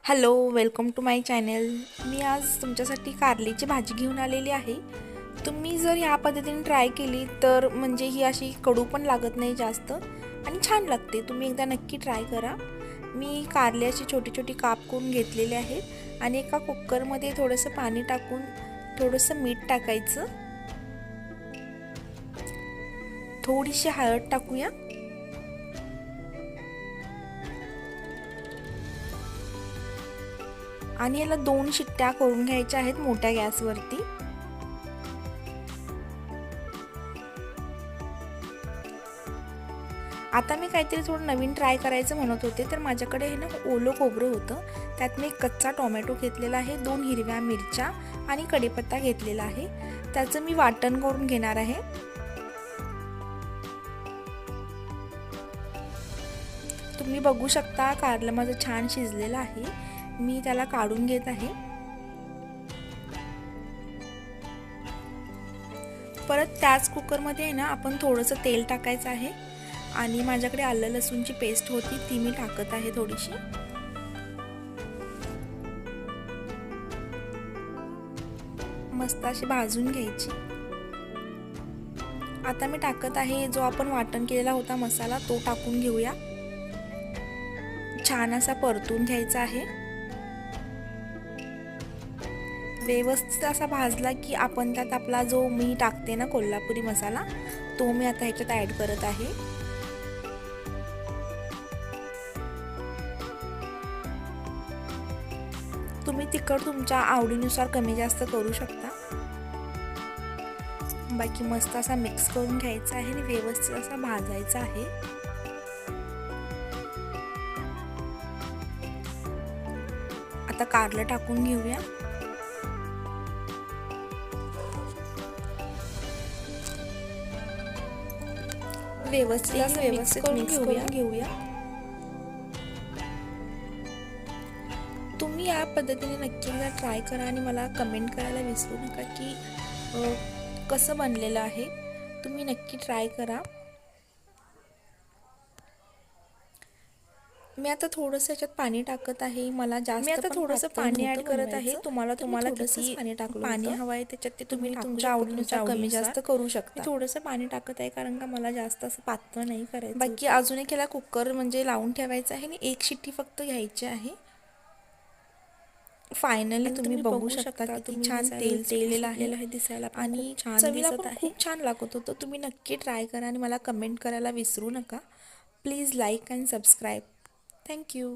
Hello, welcome to my channel. मी आज तुमच्यासाठी कारलीची भाजी घेऊन आलेली आहे. तुम्ही जर ह्या पद्धतीने ट्राय केली तर म्हणजे ही अशी कडू पण लागत नाही जास्त आणि छान लागते. तुम्ही एकदा नक्की ट्राय करा. मी कारली अशी छोटी छोटी काप करून घेतलेले आहेत आणि एका कुकरमध्ये थोडंसं पाणी टाकून थोडंसं मीठ टाकायचं, थोडीशी हळद टाकूया आणि याला 2 शिट्ट्या करून घ्यायच्या आहेत मोठ्या गॅसवरती. आता मी काहीतरी थोडं नवीन ट्राय करायचं म्हणत होते, तर माझ्याकडे हे ना ओलं खोबरं होतं. त्यात मी एक कच्चा टोमॅटो घेतलेला आहे, 2 हिरव्या मिरच्या आणि कढीपत्ता घेतलेला आहे. त्याचं मी वाटण करून घेणार आहे. तुम्ही बघू शकता कारलं माझं छान शिजलेलं आहे. मी त्याला काढून घेत आहे. परत त्याच कुकरमध्ये आहे ना आपण थोडंसं तेल टाकायचं आहे आणि माझ्याकडे आलं लसूणची पेस्ट होती ती मी टाकत आहे थोडीशी. मस्त अशी भाजून घ्यायची. आता मी टाकत आहे जो आपण वाटण केलेला होता मसाला, तो टाकून घेऊया. छान असा परतून घ्यायचा आहे. व्यवस्थित असा भाजला की आपण त्यात आपला जो मी टाकते ना कोल्हापुरी मसाला, तो मी आता ह्याच्यात ॲड करत आहे. तुम्ही तिखट तुमच्या आवडीनुसार कमी जास्त करू शकता. बाकी मस्त असा मिक्स करून घ्यायचा आहे आणि व्यवस्थित असा भाजायचा आहे. आता कारलं टाकून घेऊया. व्यवस्थित मिक्स करून घेऊया. तुम्ही या पद्धतीने नक्की एकदा ट्राय करा आणि मला कमेंट करायला विसरू नका की कसं बनलेलं आहे. तुम्ही नक्की ट्राय करा. मी आता थोडंसं याच्यात पाणी टाकत आहे. मला जास्त थोडंसं पाणी ॲड करत आहे. तुम्हाला किती पाणी टाकलं पाणी हवं आहे त्याच्यात ते तुम्ही तुमच्या आवडीनुसार कमी जास्त करू शकता. थोडंसं पाणी टाकत आहे कारण का मला जास्त असं पातळ नाही करायचं. बाकी अजून एक याला कुकर म्हणजे लावून ठेवायचं आहे आणि 1 शिट्टी फक्त घ्यायची आहे. फायनली तुम्ही बघू शकता किती छान तेल सुटलेलं आहे दिसायला आणि चवीला पण खूप छान लागत होतं. तुम्ही नक्की ट्राय करा आणि मला कमेंट करायला विसरू नका. Please like and subscribe. Thank you.